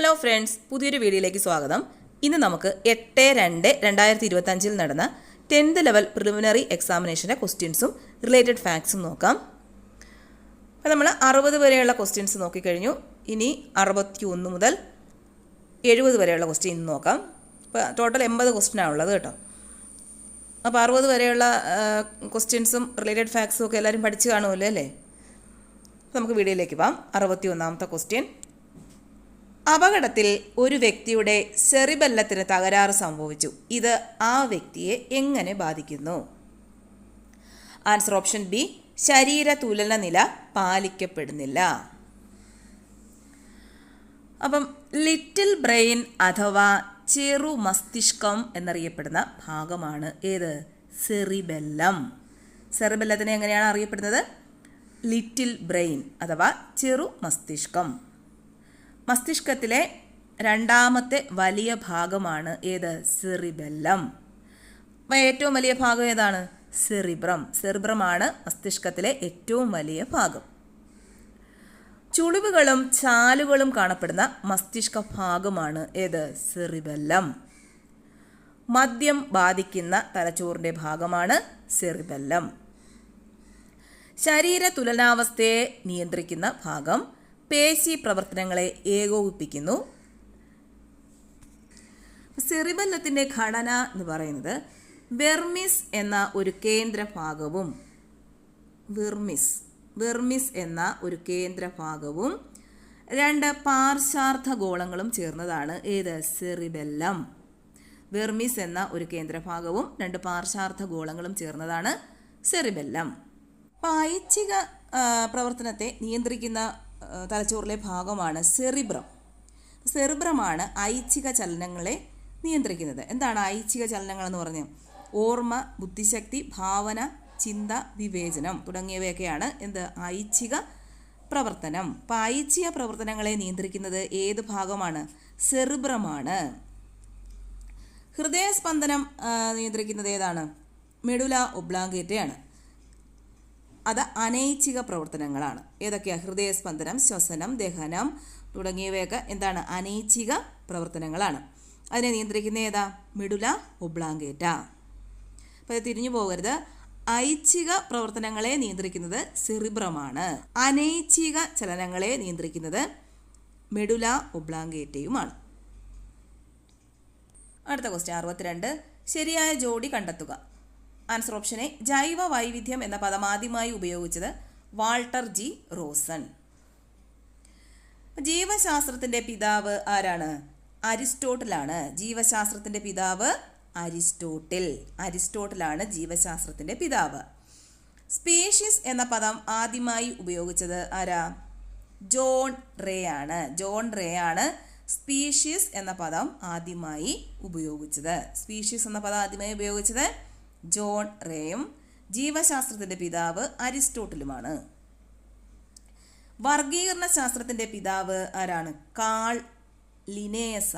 Hello friends, പുതിയൊരു വീഡിയോയിലേക്ക് സ്വാഗതം. ഇന്ന് നമുക്ക് 8/2/2025 നടന്ന 10th ലെവൽ പ്രിലിമിനറി എക്സാമിനേഷൻ്റെ ക്വസ്റ്റ്യൻസും റിലേറ്റഡ് ഫാക്ട്സും നോക്കാം. അപ്പോൾ നമ്മൾ 60 വരെയുള്ള ക്വസ്റ്റ്യൻസ് നോക്കിക്കഴിഞ്ഞു. ഇനി 61 മുതൽ 70 വരെയുള്ള ക്വസ്റ്റ്യൻ ഇന്ന് നോക്കാം. അപ്പോൾ ടോട്ടൽ 80 ക്വസ്റ്റ്യനാണ് ഉള്ളത് കേട്ടോ. അപ്പോൾ 60 വരെയുള്ള ക്വസ്റ്റ്യൻസും റിലേറ്റഡ് ഫാക്ട്സും ഒക്കെ എല്ലാവരും പഠിച്ചു കാണുമല്ലോ അല്ലേ? നമുക്ക് വീഡിയോയിലേക്ക് പോകാം. 61ാമത്തെ ക്വസ്റ്റ്യൻ: അപകടത്തിൽ ഒരു വ്യക്തിയുടെ സെറിബെല്ലത്തിന് തകരാറ് സംഭവിച്ചു. ഇത് ആ വ്യക്തിയെ എങ്ങനെ ബാധിക്കുന്നു? ആൻസർ ഓപ്ഷൻ ബി, ശരീര തുലന നില പാലിക്കപ്പെടുന്നില്ല. അപ്പം ലിറ്റിൽ ബ്രെയിൻ അഥവാ ചെറു മസ്തിഷ്കം എന്നറിയപ്പെടുന്ന ഭാഗമാണ് ഏത്? സെറിബെല്ലം. സെറിബെല്ലത്തിനെ എങ്ങനെയാണ് അറിയപ്പെടുന്നത്? ലിറ്റിൽ ബ്രെയിൻ അഥവാ ചെറു മസ്തിഷ്കം. മസ്തിഷ്കത്തിലെ രണ്ടാമത്തെ വലിയ ഭാഗമാണ് ഏത്? സെറിബെല്ലം. അപ്പോൾ ഏറ്റവും വലിയ ഭാഗം ഏതാണ്? സെറിബ്രം. സെറിബ്രമാണ് മസ്തിഷ്കത്തിലെ ഏറ്റവും വലിയ ഭാഗം. ചുളിവുകളും ചാലുകളും കാണപ്പെടുന്ന മസ്തിഷ്ക ഭാഗമാണ് ഏത്? സെറിബെല്ലം. മദ്യം ബാധിക്കുന്ന തലച്ചോറിൻ്റെ ഭാഗമാണ് സെറിബെല്ലം. ശരീര തുലനാവസ്ഥയെ നിയന്ത്രിക്കുന്ന ഭാഗം പേശി പ്രവർത്തനങ്ങളെ ഏകോപിപ്പിക്കുന്നു. സെറിബെല്ലത്തിൻ്റെ ഘടന എന്ന് പറയുന്നത് വെർമിസ് എന്ന ഒരു കേന്ദ്ര ഭാഗവും വെർമിസ് എന്ന ഒരു കേന്ദ്ര ഭാഗവും 2 പാർശ്വാർത്ഥ ഗോളങ്ങളും ചേർന്നതാണ് ഏത്? സെറിബെല്ലം. വെർമിസ് എന്ന ഒരു കേന്ദ്രഭാഗവും 2 പാർശ്വാർത്ഥ ഗോളങ്ങളും ചേർന്നതാണ് സെറിബെല്ലം. ഐച്ഛിക പ്രവർത്തനത്തെ നിയന്ത്രിക്കുന്ന തലച്ചോറിലെ ഭാഗമാണ് സെറിബ്രം. സെറിബ്രമാണ് ഐച്ഛിക ചലനങ്ങളെ നിയന്ത്രിക്കുന്നത്. എന്താണ് ഐച്ഛിക ചലനങ്ങൾ എന്ന് പറഞ്ഞാൽ? ഓർമ്മ, ബുദ്ധിശക്തി, ഭാവന, ചിന്ത, വിവേചനം തുടങ്ങിയവയൊക്കെയാണ് എന്ത്? ഐച്ഛിക പ്രവർത്തനം. അപ്പോൾ ഐച്ഛിക പ്രവർത്തനങ്ങളെ നിയന്ത്രിക്കുന്നത് ഏത് ഭാഗമാണ്? സെറിബ്രമാണ്. ഹൃദയസ്പന്ദനം നിയന്ത്രിക്കുന്നത് ഏതാണ്? മെഡുല ഒബ്ലാങ്കേറ്റയാണ്. അത് അനൈച്ഛിക പ്രവർത്തനങ്ങളാണ്. ഏതൊക്കെയാണ്? ഹൃദയസ്പന്ദനം, ശ്വസനം, ദഹനം തുടങ്ങിയവയൊക്കെ എന്താണ്? അനൈച്ഛിക പ്രവർത്തനങ്ങളാണ്. അതിനെ നിയന്ത്രിക്കുന്ന ഏതാ? Medulla oblongata. അപ്പോൾ അത് തിരിഞ്ഞു പോകരുത്. ഐച്ഛിക പ്രവർത്തനങ്ങളെ നിയന്ത്രിക്കുന്നത് സെറിബ്രമാണ്. അനൈച്ഛിക ചലനങ്ങളെ നിയന്ത്രിക്കുന്നത് മെഡുല ഒബ്ലാങ്കേറ്റയുമാണ്. അടുത്ത ക്വസ്റ്റ്യൻ 62. ശരിയായ ജോഡി കണ്ടെത്തുക. ആൻസർ ഓപ്ഷൻ എ, ജൈവ വൈവിധ്യം എന്ന പദം ആദ്യമായി ഉപയോഗിച്ചത് വാൾട്ടർ ജി റോസൻ. ജീവശാസ്ത്രത്തിൻ്റെ പിതാവ് ആരാണ്? അരിസ്റ്റോട്ടിലാണ്. ജീവശാസ്ത്രത്തിൻ്റെ പിതാവ് അരിസ്റ്റോട്ടിലാണ് ജീവശാസ്ത്രത്തിൻ്റെ പിതാവ്. സ്പീഷീസ് എന്ന പദം ആദ്യമായി ഉപയോഗിച്ചത് ആരാ? ജോൺ റേ ആണ് സ്പീഷീസ് എന്ന പദം ആദ്യമായി ഉപയോഗിച്ചത്. ജോൺ റേയും ജീവശാസ്ത്രത്തിൻ്റെ പിതാവ് അരിസ്റ്റോട്ടിലുമാണ്. വർഗീകരണ ശാസ്ത്രത്തിൻ്റെ പിതാവ് ആരാണ്? കാൾ ലിനേയസ്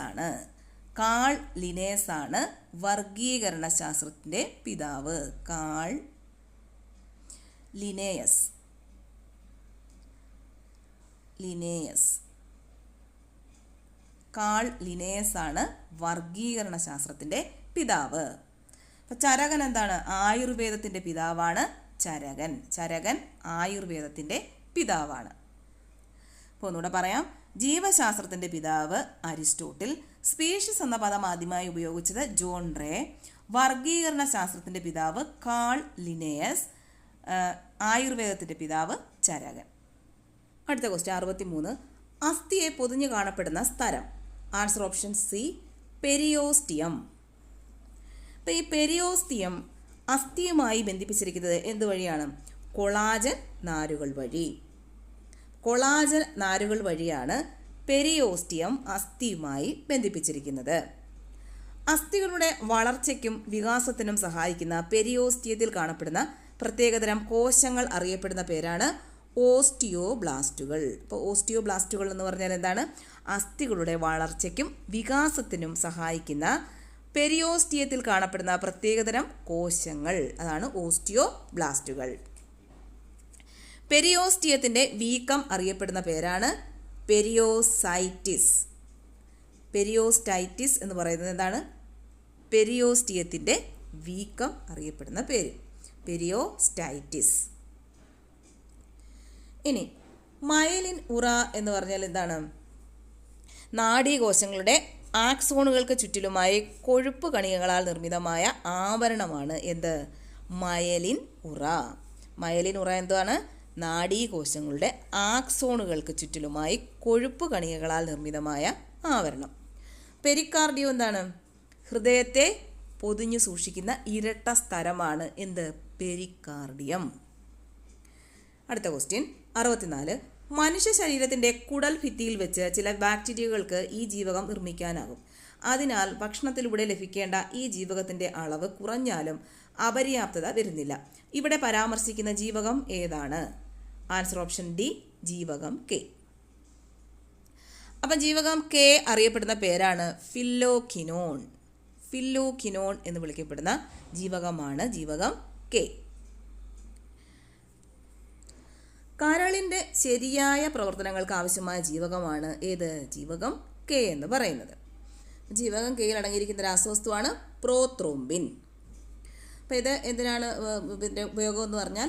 ആണ് വർഗീകരണ ശാസ്ത്രത്തിൻ്റെ പിതാവ്. കാൾ ലിനേയസ് ആണ് വർഗീകരണ ശാസ്ത്രത്തിൻ്റെ പിതാവ്. അപ്പോൾ ചരകൻ എന്താണ്? ആയുർവേദത്തിൻ്റെ പിതാവാണ് ചരകൻ ആയുർവേദത്തിൻ്റെ പിതാവാണ്. അപ്പോൾ ഒന്നുകൂടെ പറയാം. ജീവശാസ്ത്രത്തിൻ്റെ പിതാവ് അരിസ്റ്റോട്ടിൽ, സ്പീഷീസ് എന്ന പദം ആദ്യമായി ഉപയോഗിച്ചത് ജോൺ റേ, വർഗീകരണ ശാസ്ത്രത്തിൻ്റെ പിതാവ് കാൾ ലിനേയസ്, ആയുർവേദത്തിൻ്റെ പിതാവ് ചരകൻ. അടുത്ത ക്വസ്റ്റ്യൻ 63. അസ്ഥിയെ പൊതിഞ്ഞു കാണപ്പെടുന്ന സ്ഥലം. Answer option C, periosteum. അപ്പോൾ ഈ പെരിയോസ്റ്റിയം അസ്ഥിയുമായി ബന്ധിപ്പിച്ചിരിക്കുന്നത് എന്ത് വഴിയാണ്? കൊളാജൻ നാരുകൾ വഴിയാണ് പെരിയോസ്റ്റിയം അസ്ഥിയുമായി ബന്ധിപ്പിച്ചിരിക്കുന്നത്. അസ്ഥികളുടെ വളർച്ചയ്ക്കും വികാസത്തിനും സഹായിക്കുന്ന പെരിയോസ്റ്റിയത്തിൽ കാണപ്പെടുന്ന പ്രത്യേകതരം കോശങ്ങൾ അറിയപ്പെടുന്ന പേരാണ് ഓസ്റ്റിയോബ്ലാസ്റ്റുകൾ. ഇപ്പോൾ ഓസ്റ്റിയോബ്ലാസ്റ്റുകൾ എന്ന് പറഞ്ഞാൽ എന്താണ്? അസ്ഥികളുടെ വളർച്ചയ്ക്കും വികാസത്തിനും സഹായിക്കുന്ന പെരിയോസ്റ്റിയത്തിൽ കാണപ്പെടുന്ന പ്രത്യേകതരം കോശങ്ങൾ, അതാണ് ഓസ്റ്റിയോബ്ലാസ്റ്റുകൾ. പെരിയോസ്റ്റിയത്തിൻ്റെ വീക്കം അറിയപ്പെടുന്ന പേരാണ് പെരിയോസൈറ്റിസ്. പെരിയോസ്റ്റൈറ്റിസ് എന്ന് പറയുന്നത് എന്താണ്? പെരിയോസ്റ്റിയത്തിൻ്റെ വീക്കം അറിയപ്പെടുന്ന പേര് പെരിയോസ്റ്റൈറ്റിസ്. ഇനി മയലിൻ ഉറ എന്ന് പറഞ്ഞാൽ എന്താണ്? നാഡീകോശങ്ങളുടെ ആക്സോണുകൾക്ക് ചുറ്റിലുമായി കൊഴുപ്പ് കണികകളാൽ നിർമ്മിതമായ ആവരണമാണ് എന്ത്? മയലിൻ ഉറ. മയലിൻ ഉറ എന്താണ്? നാഡീകോശങ്ങളുടെ ആക്സോണുകൾക്ക് ചുറ്റിലുമായി കൊഴുപ്പ് കണികകളാൽ നിർമ്മിതമായ ആവരണം. പെരിക്കാർഡിയം എന്താണ്? ഹൃദയത്തെ പൊതിഞ്ഞു സൂക്ഷിക്കുന്ന ഇരട്ട സ്ഥലമാണ് എന്ത്? പെരിക്കാർഡിയം. അടുത്ത ക്വസ്റ്റ്യൻ 64. മനുഷ്യ ശരീരത്തിൻ്റെ കുടൽ ഭിത്തിയിൽ വെച്ച് ചില ബാക്ടീരിയകൾക്ക് ഈ ജീവകം നിർമ്മിക്കാനാകും. അതിനാൽ ഭക്ഷണത്തിലൂടെ ലഭിക്കേണ്ട ഈ ജീവകത്തിൻ്റെ അളവ് കുറഞ്ഞാലും അപര്യാപ്തത വരുന്നില്ല. ഇവിടെ പരാമർശിക്കുന്ന ജീവകം ഏതാണ്? ആൻസർ ഓപ്ഷൻ ഡി, ജീവകം കെ. അപ്പം ജീവകം കെ അറിയപ്പെടുന്ന പേരാണ് ഫില്ലോക്വിനോൺ. ഫില്ലോക്വിനോൺ എന്ന് വിളിക്കപ്പെടുന്ന ജീവകമാണ് ജീവകം കെ. കരളിൻ്റെ ശരിയായ പ്രവർത്തനങ്ങൾക്ക് ആവശ്യമായ ജീവകമാണ് ഏത്? ജീവകം കെ എന്ന് പറയുന്നത്. ജീവകം കെയിൽ അടങ്ങിയിരിക്കുന്ന രാസവസ്തുവാണ് പ്രോത്രോംബിൻ. അപ്പോൾ ഇത് എന്തിനാണ് ഇതിൻ്റെ ഉപയോഗം എന്ന് പറഞ്ഞാൽ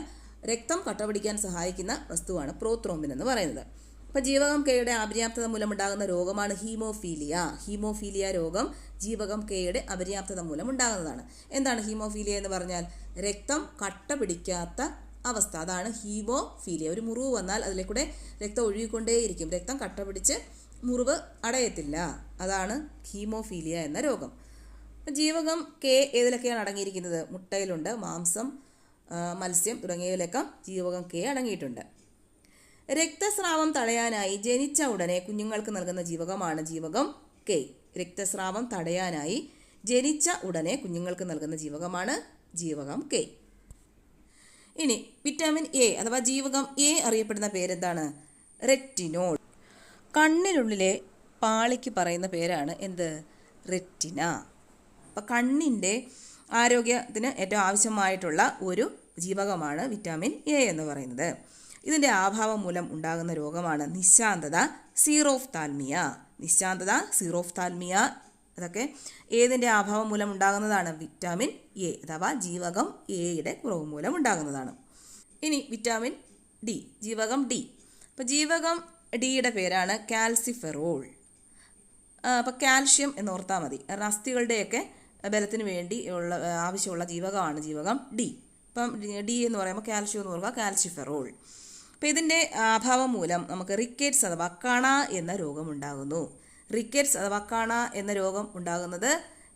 രക്തം കട്ടപിടിക്കാൻ സഹായിക്കുന്ന വസ്തുവാണ് പ്രോത്രോംബിൻ എന്ന് പറയുന്നത്. അപ്പോൾ ജീവകം കെയുടെ അപര്യാപ്തത മൂലമുണ്ടാകുന്ന രോഗമാണ് ഹീമോഫീലിയ. ഹീമോഫീലിയ രോഗം ജീവകം കെയുടെ അപര്യാപ്തത മൂലം ഉണ്ടാകുന്നതാണ്. എന്താണ് ഹീമോഫീലിയ എന്ന് പറഞ്ഞാൽ? രക്തം കട്ട പിടിക്കാത്ത അവസ്ഥ, അതാണ് ഹീമോഫീലിയ. ഒരു മുറിവ് വന്നാൽ അതിലേക്കൂടെ രക്തം ഒഴുകിക്കൊണ്ടേയിരിക്കും, രക്തം കട്ട പിടിച്ച് മുറിവ് അടയത്തില്ല, അതാണ് ഹീമോഫീലിയ എന്ന രോഗം. ജീവകം കെ ഏതിലൊക്കെയാണ് അടങ്ങിയിരിക്കുന്നത്? മുട്ടയിലുണ്ട്, മാംസം, മത്സ്യം തുടങ്ങിയവയിലൊക്കെ ജീവകം കെ അടങ്ങിയിട്ടുണ്ട്. രക്തസ്രാവം തടയാനായി ജനിച്ച ഉടനെ കുഞ്ഞുങ്ങൾക്ക് നൽകുന്ന ജീവകമാണ് ജീവകം കെ. രക്തസ്രാവം തടയാനായി ജനിച്ച ഉടനെ കുഞ്ഞുങ്ങൾക്ക് നൽകുന്ന ജീവകമാണ് ജീവകം കെ. ഇനി വിറ്റാമിൻ എ അഥവാ ജീവകം എ അറിയപ്പെടുന്ന പേരെന്താണ്? റെറ്റിനോൾ. കണ്ണിനുള്ളിലെ പാളിക്ക് പറയുന്ന പേരാണ് എന്ത്? റെറ്റിന. അപ്പം കണ്ണിൻ്റെ ആരോഗ്യത്തിന് ഏറ്റവും ആവശ്യമായിട്ടുള്ള ഒരു ജീവകമാണ് വിറ്റാമിൻ എ എന്ന് പറയുന്നത്. ഇതിൻ്റെ അഭാവം മൂലം ഉണ്ടാകുന്ന രോഗമാണ് നിശാന്തത, സീറോഫ്താൽമിയ. നിശാന്തത, സീറോഫ്താൽമിയ അതൊക്കെ ഏതിൻ്റെ അഭാവം മൂലം ഉണ്ടാകുന്നതാണ്? വിറ്റാമിൻ എ അഥവാ ജീവകം എയുടെ കുറവ് മൂലം ഉണ്ടാകുന്നതാണ്. ഇനി വിറ്റാമിൻ ഡി, ജീവകം ഡി. അപ്പോൾ ജീവകം ഡിയുടെ പേരാണ് കാൽസിഫെറോൾ. അപ്പോൾ കാൽഷ്യം എന്നോർത്താൽ മതി. അസ്ഥികളുടെയൊക്കെ ബലത്തിന് വേണ്ടി ഉള്ള ആവശ്യമുള്ള ജീവകമാണ് ജീവകം ഡി. ഇപ്പം ഡി എന്ന് പറയുമ്പോൾ കാൽഷ്യം എന്ന് പറയുക കാൽസിഫെറോൾ. അപ്പോൾ ഇതിൻ്റെ അഭാവം മൂലം നമുക്ക് റിക്കറ്റ്സ് അഥവാ കണ എന്ന രോഗമുണ്ടാകുന്നു. റിക്കറ്റ്സ് അഥവാ കണ എന്ന രോഗം ഉണ്ടാകുന്നത്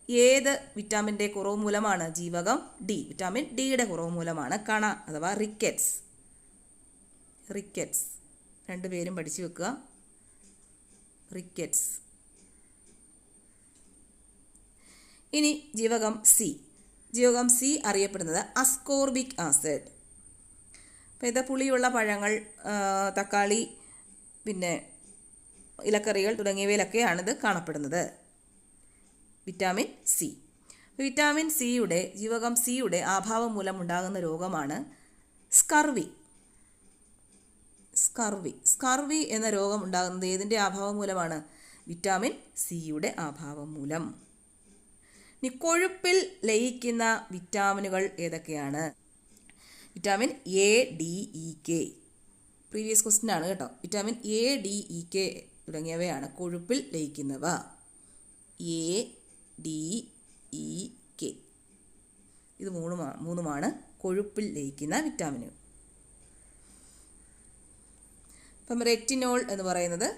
ഏത് വിറ്റാമിൻ്റെ കുറവ് മൂലമാണ്? ജീവകം ഡി. വിറ്റാമിൻ ഡിയുടെ കുറവ് മൂലമാണ് കണ അഥവാ റിക്കറ്റ്സ്. റിക്കറ്റ്സ് രണ്ടുപേരും പഠിച്ചു വെക്കുക. റിക്കറ്റ്സ്. ഇനി ജീവകം സി. ജീവകം സി അറിയപ്പെടുന്നത് അസ്കോർബിക് ആസിഡ്. അപ്പോൾ ഇത് പുളിയുള്ള പഴങ്ങൾ, തക്കാളി, പിന്നെ ഇലക്കറികൾ തുടങ്ങിയവയിലൊക്കെയാണ് ഇത് കാണപ്പെടുന്നത്. Vitamin C. വിറ്റാമിൻ സിയുടെ ജീവകം സിയുടെ അഭാവം മൂലം ഉണ്ടാകുന്ന രോഗമാണ് സ്കർവി. സ്കർവി. സ്കർവി എന്ന രോഗം ഉണ്ടാകുന്നത് ഏതിൻ്റെ അഭാവം മൂലമാണ്? വിറ്റാമിൻ സിയുടെ അഭാവം മൂലം. ഇനി കൊഴുപ്പിൽ ലയിക്കുന്ന വിറ്റാമിനുകൾ ഏതൊക്കെയാണ്? Vitamin A, D, E, K. Previous question ആണ് കേട്ടോ. Vitamin A, D, E, K തുടങ്ങിയവയാണ് കൊഴുപ്പിൽ ലയിക്കുന്നവ. എ, ഡി, ഇ, കെ ഇത് മൂന്നുമാണ് കൊഴുപ്പിൽ ലയിക്കുന്ന വിറ്റാമിനുകൾ. അപ്പം റെറ്റിനോൾ എന്ന് പറയുന്നത്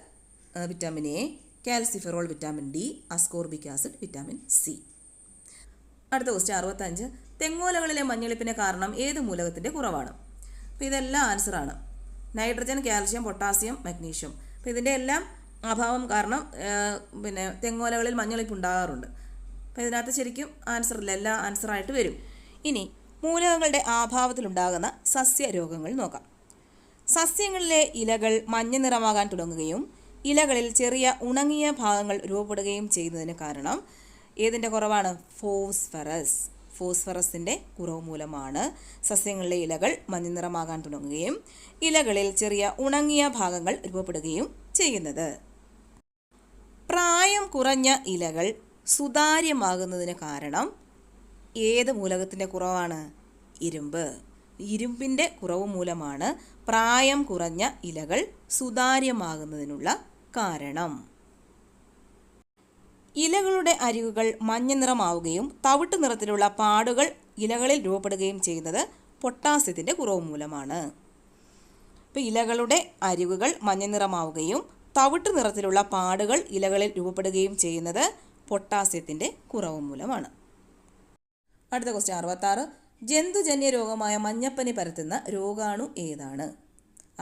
vitamin A, calciferol vitamin D, ascorbic acid vitamin C. അടുത്ത ക്വസ്റ്റ്യൻ 65. തെങ്ങോലകളിലെ മഞ്ഞളിപ്പിന് കാരണം ഏത് മൂലകത്തിൻ്റെ കുറവാണ്? അപ്പോൾ ഇതെല്ലാം ആൻസറാണ്. Nitrogen, calcium, potassium, magnesium. അപ്പോൾ ഇതിൻ്റെ എല്ലാം അഭാവം കാരണം പിന്നെ തെങ്ങോലകളിൽ മഞ്ഞളിപ്പ് ഉണ്ടാകാറുണ്ട്. അപ്പോൾ ഇതിനകത്ത് ശരിക്കും ആൻസറില്ല, എല്ലാം ആൻസറായിട്ട് വരും. ഇനി മൂലകങ്ങളുടെ അഭാവത്തിലുണ്ടാകുന്ന സസ്യരോഗങ്ങൾ നോക്കാം. സസ്യങ്ങളിലെ ഇലകൾ മഞ്ഞ നിറമാകാൻ തുടങ്ങുകയും ഇലകളിൽ ചെറിയ ഉണങ്ങിയ ഭാഗങ്ങൾ രൂപപ്പെടുകയും ചെയ്യുന്നതിന് കാരണം ഏതിൻ്റെ കുറവാണ്? ഫോസ്ഫറസ്. ഫോസ്ഫറസിൻ്റെ കുറവ് മൂലമാണ് സസ്യങ്ങളിലെ ഇലകൾ മഞ്ഞ നിറമാകാൻ തുടങ്ങുകയും ഇലകളിൽ ചെറിയ ഉണങ്ങിയ ഭാഗങ്ങൾ രൂപപ്പെടുകയും ചെയ്യുന്നത്. പ്രായം കുറഞ്ഞ ഇലകൾ സുതാര്യമാകുന്നതിന് കാരണം ഏത് മൂലകത്തിൻ്റെ കുറവാണ്? ഇരുമ്പ്. ഇരുമ്പിൻ്റെ കുറവ് മൂലമാണ് പ്രായം കുറഞ്ഞ ഇലകൾ സുതാര്യമാകുന്നതിനുള്ള കാരണം. ഇലകളുടെ അരികുകൾ മഞ്ഞ നിറമാവുകയും തവിട്ട് നിറത്തിലുള്ള പാടുകൾ ഇലകളിൽ രൂപപ്പെടുകയും ചെയ്യുന്നത് പൊട്ടാസ്യത്തിൻ്റെ കുറവ് മൂലമാണ്. ഇപ്പോൾ ഇലകളുടെ അരികുകൾ മഞ്ഞ നിറമാവുകയും തവിട്ട് നിറത്തിലുള്ള പാടുകൾ ഇലകളിൽ രൂപപ്പെടുകയും ചെയ്യുന്നത് പൊട്ടാസ്യത്തിൻ്റെ കുറവ് മൂലമാണ്. അടുത്ത ക്വസ്റ്റ്യൻ 66. ജന്തുജന്യ രോഗമായ മഞ്ഞപ്പനി പരത്തുന്ന രോഗാണു ഏതാണ്?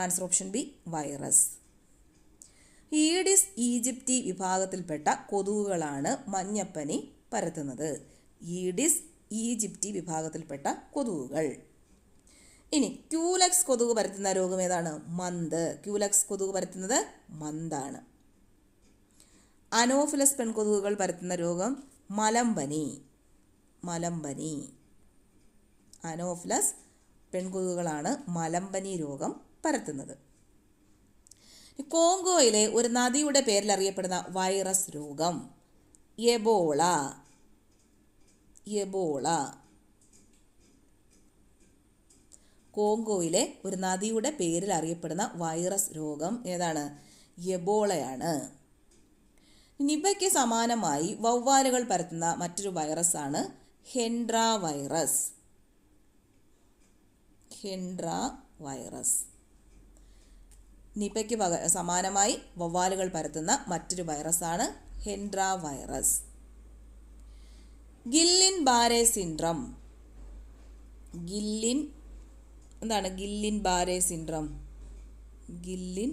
Answer option B virus. Aedes ഈജിപ്തി വിഭാഗത്തിൽപ്പെട്ട കൊതുകുകളാണ് മഞ്ഞപ്പനി പരത്തുന്നത്. ഈഡിസ് ഈജിപ്തി വിഭാഗത്തിൽപ്പെട്ട കൊതുകുകൾ. ഇനി ക്യൂലക്സ് കൊതുക് പരത്തുന്ന രോഗം ഏതാണ്? മന്ത്. ക്യൂലക്സ് കൊതുക് പരത്തുന്നത് മന്താണ്. അനോഫിലസ് പെൺകൊതുകുകൾ പരത്തുന്ന രോഗം മലമ്പനി. മലമ്പനി. അനോഫിലസ് പെൺകൊതുകുകളാണ് മലമ്പനി രോഗം പരത്തുന്നത്. കോങ്കോയിലെ ഒരു നദിയുടെ പേരിൽ അറിയപ്പെടുന്ന വൈറസ് രോഗം എബോള. എബോള. കോങ്കോയിലെ ഒരു നദിയുടെ പേരിൽ അറിയപ്പെടുന്ന വൈറസ് രോഗം ഏതാണ്? എബോളയാണ്. നിപയ്ക്ക് സമാനമായി വവ്വാലുകൾ പരത്തുന്ന മറ്റൊരു വൈറസാണ് ഹെൻഡ്ര വൈറസ്. Hendra virus. നിപയ്ക്ക് സമാനമായി വവ്വാലുകൾ പരത്തുന്ന മറ്റൊരു വൈറസാണ് Hendra virus. Guillain Barre syndrome. എന്താണ് Guillain Barre syndrome? ഗില്ലിൻ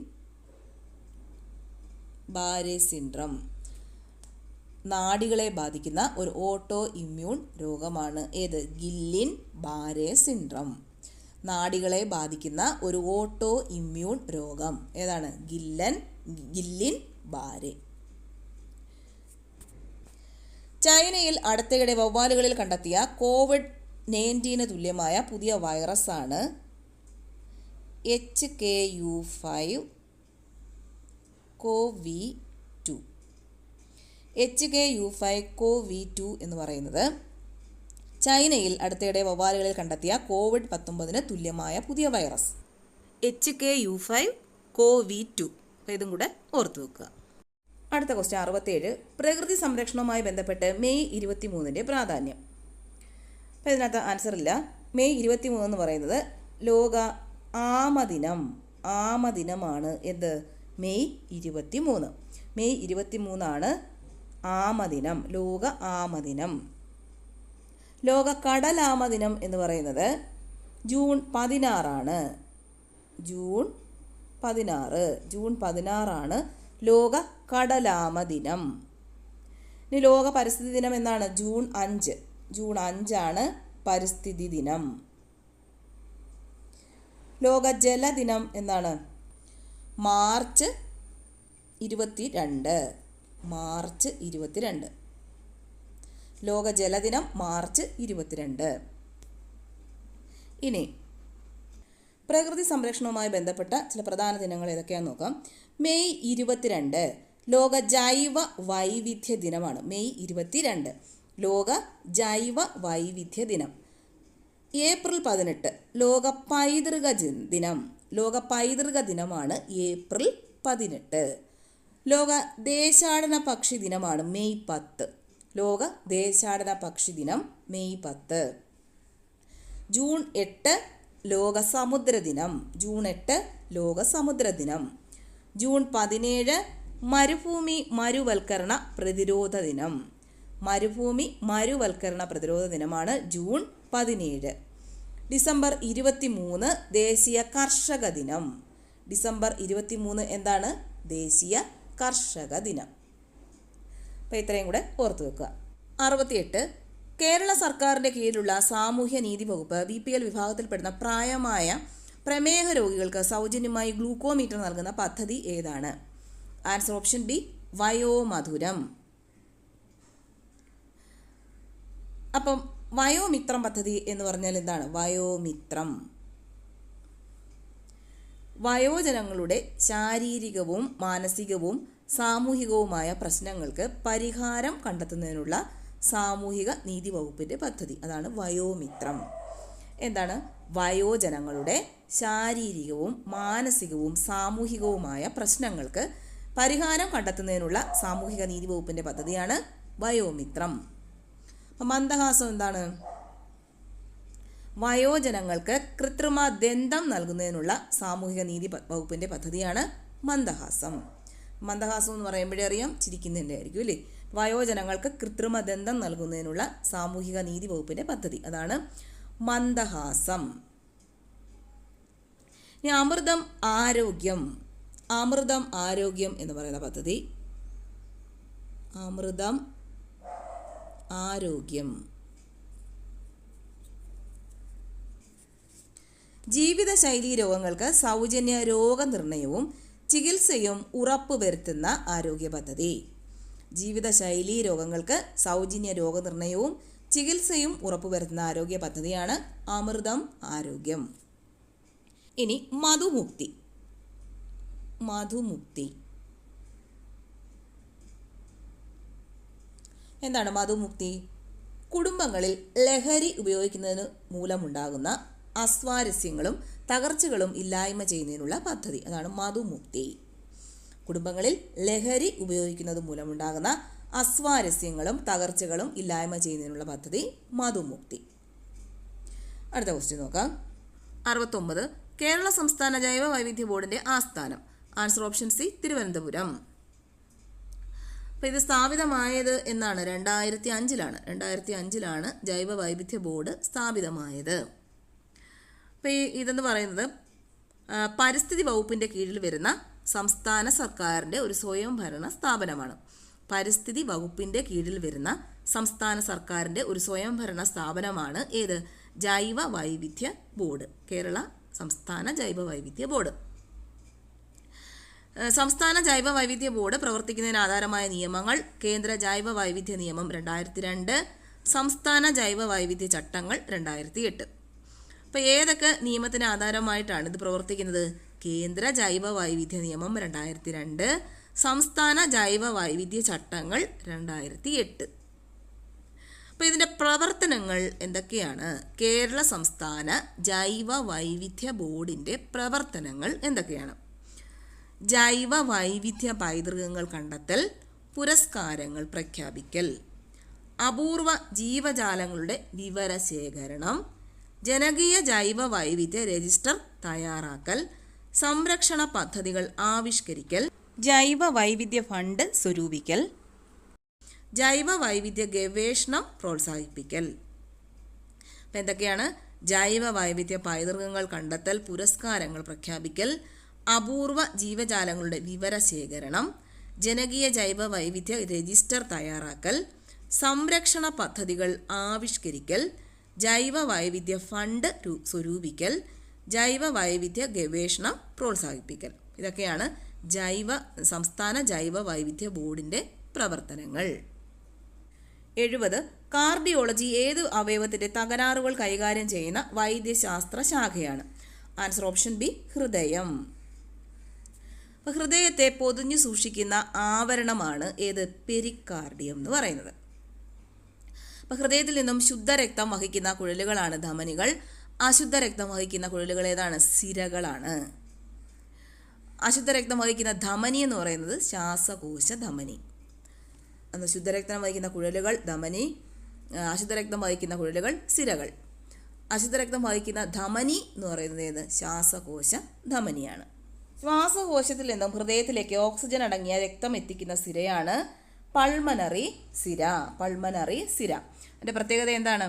Barre syndrome നാഡികളെ ബാധിക്കുന്ന ഒരു ഓട്ടോ ഇമ്മ്യൂൺ രോഗമാണ്. ഏത്? ഗില്ലിൻ ബാരെ സിൻഡ്രം. നാഡികളെ ബാധിക്കുന്ന ഒരു ഓട്ടോ ഇമ്മ്യൂൺ രോഗം ഏതാണ്? ഗില്ലിൻ ബാരെ. ചൈനയിൽ അടുത്തിടെ വവ്വാലുകളിൽ കണ്ടെത്തിയ COVID-19 തുല്യമായ പുതിയ വൈറസാണ് HKU5-CoV2. HKU5-CoV2 എന്ന് പറയുന്നത് ചൈനയിൽ അടുത്തിടെ വവ്വാലുകളിൽ കണ്ടെത്തിയ COVID-19 തുല്യമായ പുതിയ വൈറസ് HKU5-CoV2. അപ്പോൾ ഇതും കൂടെ ഓർത്തു വെക്കുക. അടുത്ത ക്വസ്റ്റ്യൻ 67. പ്രകൃതി സംരക്ഷണവുമായി ബന്ധപ്പെട്ട് മെയ് 23 പ്രാധാന്യം. അപ്പോൾ ഇതിനകത്ത് ആൻസർ ഇല്ല. മെയ് 23 എന്ന് പറയുന്നത് ലോക ആമദിനം. ആമദിനമാണ്. എന്ത്? മെയ് 23. മെയ് 23 ആമദിനം. ലോക ആമദിനം. ലോക കടലാമദിനം എന്ന് പറയുന്നത് ജൂൺ 16. ജൂൺ 16 ലോക കടലാമദിനം. ഇനി ലോക പരിസ്ഥിതി ദിനം എന്നാണ്? ജൂൺ 5. ജൂൺ 5 പരിസ്ഥിതി ദിനം. ലോക ജലദിനം എന്നാണ്? മാർച്ച് 22. മാർച്ച് 22. ലോക ജലദിനം മാർച്ച് 22. ഇനി പ്രകൃതി സംരക്ഷണവുമായി ബന്ധപ്പെട്ട ചില പ്രധാന ദിനങ്ങൾ ഏതൊക്കെയാണെന്ന് നോക്കാം. മെയ് 22 ലോക ജൈവ വൈവിധ്യ ദിനമാണ്. മെയ് 22 ലോക ജൈവ വൈവിധ്യ ദിനം. ഏപ്രിൽ 18 ലോക പൈതൃക ദിനം. ലോക പൈതൃക ദിനമാണ് ഏപ്രിൽ 18. ലോക ദേശാടന പക്ഷി ദിനമാണ് മെയ് 10. ലോക ദേശാടന പക്ഷി ദിനം മെയ് 10. ജൂൺ 8 ലോക സമുദ്ര ദിനം. ജൂൺ 8 ലോക സമുദ്ര ദിനം. ജൂൺ 17 മരുഭൂമി മരുവൽക്കരണ പ്രതിരോധ ദിനം. മരുഭൂമി മരുവൽക്കരണ പ്രതിരോധ ദിനമാണ് ജൂൺ 17. ഡിസംബർ 23 ദേശീയ കർഷക ദിനം. ഡിസംബർ 23 എന്താണ്? ദേശീയ കർഷക ദിനം. അപ്പോൾ ഇത്രയും കൂടെ ഓർത്തു വെക്കുക. 68 കേരള സർക്കാരിൻ്റെ കീഴിലുള്ള സാമൂഹ്യ നീതി വകുപ്പ് BPL വിഭാഗത്തിൽപ്പെടുന്ന പ്രായമായ പ്രമേഹ രോഗികൾക്ക് സൗജന്യമായി ഗ്ലൂക്കോമീറ്റർ നൽകുന്ന പദ്ധതി ഏതാണ്? Answer option B Vayomadhuram. അപ്പം വയോമിത്രം പദ്ധതി എന്ന് പറഞ്ഞാൽ എന്താണ്? വയോമിത്രം വയോജനങ്ങളുടെ ശാരീരികവും മാനസികവും സാമൂഹികവുമായ പ്രശ്നങ്ങൾക്ക് പരിഹാരം കണ്ടെത്തുന്നതിനുള്ള സാമൂഹിക നീതി വകുപ്പിൻ്റെ പദ്ധതി. അതാണ് വയോമിത്രം. എന്താണ്? വയോജനങ്ങളുടെ ശാരീരികവും മാനസികവും സാമൂഹികവുമായ പ്രശ്നങ്ങൾക്ക് പരിഹാരം കണ്ടെത്തുന്നതിനുള്ള സാമൂഹിക നീതി വകുപ്പിൻ്റെ പദ്ധതിയാണ് വയോമിത്രം. അപ്പം മന്ദഹാസം എന്താണ്? വയോജനങ്ങൾക്ക് കൃത്രിമ ദന്തം നൽകുന്നതിനുള്ള സാമൂഹിക നീതി വകുപ്പിൻ്റെ പദ്ധതിയാണ് മന്ദഹാസം. മന്ദഹാസം എന്ന് പറയുമ്പോഴേ അറിയാം, ചിരിക്കുന്നതിൻ്റെ ആയിരിക്കും അല്ലേ. വയോജനങ്ങൾക്ക് കൃത്രിമ ദന്തം നൽകുന്നതിനുള്ള സാമൂഹിക നീതി വകുപ്പിൻ്റെ പദ്ധതി, അതാണ് മന്ദഹാസം. ഇനി അമൃതം ആരോഗ്യം. അമൃതം ആരോഗ്യം എന്ന് പറയുന്ന പദ്ധതി, അമൃതം ആരോഗ്യം. ജീവിതശൈലീ രോഗങ്ങൾക്ക് സൗജന്യ രോഗനിർണയവും ചികിത്സയും ഉറപ്പുവരുത്തുന്ന ആരോഗ്യ പദ്ധതി. ജീവിതശൈലീ രോഗങ്ങൾക്ക് സൗജന്യ രോഗനിർണയവും ചികിത്സയും ഉറപ്പുവരുത്തുന്ന ആരോഗ്യ പദ്ധതിയാണ് അമൃതം ആരോഗ്യം. ഇനി മധുമുക്തി. മധുമുക്തി എന്താണ്? മധുമുക്തി കുടുംബങ്ങളിൽ ലഹരി ഉപയോഗിക്കുന്നതിന് മൂലമുണ്ടാകുന്ന അസ്വാരസ്യങ്ങളും തകർച്ചകളും ഇല്ലായ്മ ചെയ്യുന്നതിനുള്ള പദ്ധതി, അതാണ് മധുമുക്തി. കുടുംബങ്ങളിൽ ലഹരി ഉപയോഗിക്കുന്നത് മൂലമുണ്ടാകുന്ന അസ്വാരസ്യങ്ങളും തകർച്ചകളും ഇല്ലായ്മ ചെയ്യുന്നതിനുള്ള പദ്ധതി മധുമുക്തി. അടുത്ത ക്വസ്റ്റ്യൻ നോക്കാം. 69. കേരള സംസ്ഥാന ജൈവ വൈവിധ്യ ബോർഡിന്റെ ആസ്ഥാനം. Answer option C, Thiruvananthapuram. അപ്പോൾ ഇത് സ്ഥാപിതമായത് എന്നാണ്? 2005-ലാണ്. 2005-ലാണ് ജൈവ വൈവിധ്യ ബോർഡ് സ്ഥാപിതമായത്. അപ്പോൾ ഇതെന്ന് പറയുന്നത് പരിസ്ഥിതി വകുപ്പിൻ്റെ കീഴിൽ വരുന്ന സംസ്ഥാന സർക്കാരിൻ്റെ ഒരു സ്വയംഭരണ സ്ഥാപനമാണ്. പരിസ്ഥിതി വകുപ്പിൻ്റെ കീഴിൽ വരുന്ന സംസ്ഥാന സർക്കാരിൻ്റെ ഒരു സ്വയംഭരണ സ്ഥാപനമാണ് ഏത്? ജൈവ വൈവിധ്യ ബോർഡ്. കേരള സംസ്ഥാന ജൈവ വൈവിധ്യ ബോർഡ്. സംസ്ഥാന ജൈവ വൈവിധ്യ ബോർഡ് പ്രവർത്തിക്കുന്നതിന് ആധാരമായ നിയമങ്ങൾ: കേന്ദ്ര ജൈവ വൈവിധ്യ നിയമം 2002, സംസ്ഥാന ജൈവ വൈവിധ്യ ചട്ടങ്ങൾ 2008. അപ്പോൾ ഏതൊക്കെ നിയമത്തിന് ആധാരമായിട്ടാണ് ഇത് പ്രവർത്തിക്കുന്നത്? കേന്ദ്ര ജൈവ വൈവിധ്യ നിയമം 2002, സംസ്ഥാന ജൈവ വൈവിധ്യ ചട്ടങ്ങൾ 2008. അപ്പോൾ ഇതിൻ്റെ പ്രവർത്തനങ്ങൾ എന്തൊക്കെയാണ്? കേരള സംസ്ഥാന ജൈവ വൈവിധ്യ ബോർഡിൻ്റെ പ്രവർത്തനങ്ങൾ എന്തൊക്കെയാണ്? ജൈവ വൈവിധ്യ പൈതൃകങ്ങൾ കണ്ടെത്തൽ, പുരസ്കാരങ്ങൾ പ്രഖ്യാപിക്കൽ, അപൂർവ ജീവജാലങ്ങളുടെ വിവരശേഖരണം, ജനകീയ ജൈവ വൈവിധ്യ രജിസ്റ്റർ തയ്യാറാക്കൽ, സംരക്ഷണ പദ്ധതികൾ ആവിഷ്കരിക്കൽ, ജൈവ വൈവിധ്യ ഫണ്ട് സ്വരൂപിക്കൽ, ജൈവ വൈവിധ്യ ഗവേഷണം പ്രോത്സാഹിപ്പിക്കൽ. അപ്പം എന്തൊക്കെയാണ്? ജൈവ വൈവിധ്യ പൈതൃകങ്ങൾ കണ്ടെത്തൽ, പുരസ്കാരങ്ങൾ പ്രഖ്യാപിക്കൽ, അപൂർവ ജീവജാലങ്ങളുടെ വിവരശേഖരണം, ജനകീയ ജൈവ വൈവിധ്യ രജിസ്റ്റർ തയ്യാറാക്കൽ, സംരക്ഷണ പദ്ധതികൾ ആവിഷ്കരിക്കൽ, ജൈവ വൈവിധ്യ ഫണ്ട് സ്വരൂപിക്കൽ, ജൈവ വൈവിധ്യ ഗവേഷണം പ്രോത്സാഹിപ്പിക്കൽ. ഇതൊക്കെയാണ് സംസ്ഥാന ജൈവ വൈവിധ്യ ബോർഡിൻ്റെ പ്രവർത്തനങ്ങൾ. 70. കാർഡിയോളജി ഏത് അവയവത്തിൻ്റെ തകരാറുകൾ കൈകാര്യം ചെയ്യുന്ന വൈദ്യശാസ്ത്ര ശാഖയാണ്? ആൻസർ ഓപ്ഷൻ ബി, ഹൃദയം. അപ്പോൾ ഹൃദയത്തെ പൊതിഞ്ഞു സൂക്ഷിക്കുന്ന ആവരണമാണ് ഏത്? പെരിക്കാർഡിയം എന്ന് പറയുന്നത്. അപ്പോൾ ഹൃദയത്തിൽ നിന്നും ശുദ്ധരക്തം വഹിക്കുന്ന കുഴലുകളാണ് ധമനികൾ. അശുദ്ധ രക്തം വഹിക്കുന്ന കുഴലുകൾ ഏതാണ്? സിരകളാണ്. അശുദ്ധരക്തം വഹിക്കുന്ന ധമനി എന്ന് പറയുന്നത് ശ്വാസകോശ ധമനി. ശുദ്ധരക്തം വഹിക്കുന്ന കുഴലുകൾ ധമനി, അശുദ്ധരക്തം വഹിക്കുന്ന കുഴലുകൾ സിരകൾ. അശുദ്ധരക്തം വഹിക്കുന്ന ധമനി എന്ന് പറയുന്നത് ഏത്? ശ്വാസകോശ ധമനിയാണ്. ശ്വാസകോശത്തിൽ നിന്നും ഹൃദയത്തിലേക്ക് ഓക്സിജൻ അടങ്ങിയ രക്തം എത്തിക്കുന്ന സിരയാണ് പൾമനറി സിര. പൾമനറി സിര. അതിൻ്റെ പ്രത്യേകത എന്താണ്?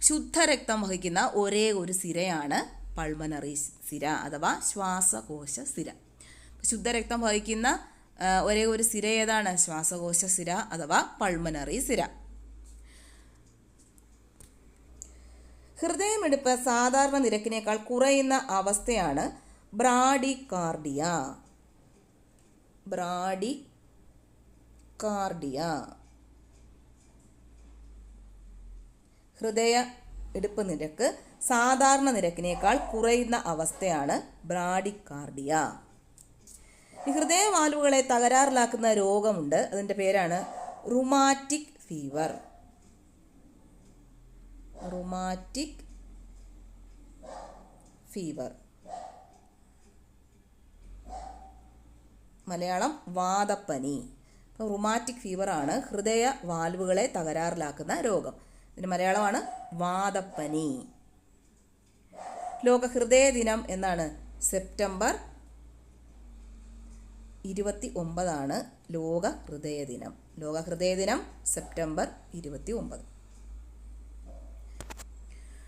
ശുദ്ധരക്തം വഹിക്കുന്ന ഒരേ ഒരു സിരയാണ് പൾമനറി സിര അഥവാ ശ്വാസകോശ സിര. ശുദ്ധരക്തം വഹിക്കുന്ന ഒരേ ഒരു സിര ഏതാണ്? ശ്വാസകോശ സിര അഥവാ പൾമനറി സിര. ഹൃദയമിടിപ്പ് സാധാരണ നിരക്കിനേക്കാൾ കുറയുന്ന അവസ്ഥയാണ് ബ്രാഡികാർഡിയ. ബ്രാഡികാർഡിയ. ഹൃദയ ഇടിപ്പ് നിരക്ക് സാധാരണ നിരക്കിനേക്കാൾ കുറയുന്ന അവസ്ഥയാണ് ബ്രാഡികാർഡിയ. ഈ ഹൃദയവാൽവുകളെ തകരാറിലാക്കുന്ന രോഗമുണ്ട്. അതിൻ്റെ പേരാണ് rheumatic fever. Rheumatic fever, Malayalam വാതപ്പനി. അപ്പോൾ റുമാറ്റിക് ഫീവറാണ് ഹൃദയ വാൽവുകളെ തകരാറിലാക്കുന്ന രോഗം. ഇതിന് മലയാളമാണ് വാതപ്പനി. ലോക ഹൃദയ ദിനം എന്നാണ്? സെപ്റ്റംബർ 29 ലോക ഹൃദയ ദിനം. ലോക ഹൃദയ ദിനം സെപ്റ്റംബർ 29.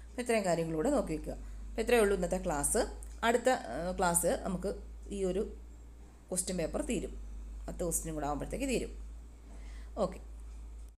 അപ്പോൾ ഇത്രയും കാര്യങ്ങളിലൂടെ നോക്കി വയ്ക്കുക. അപ്പോൾ ഇത്രയേ ഉള്ളൂ ഇന്നത്തെ ക്ലാസ്. അടുത്ത ക്ലാസ് നമുക്ക് ഈ ഒരു ക്വസ്റ്റ്യൻ പേപ്പർ തീരും. 10 ക്വസ്റ്റ്യനും കൂടെ ആകുമ്പോഴത്തേക്ക് തീരും. ഓക്കെ.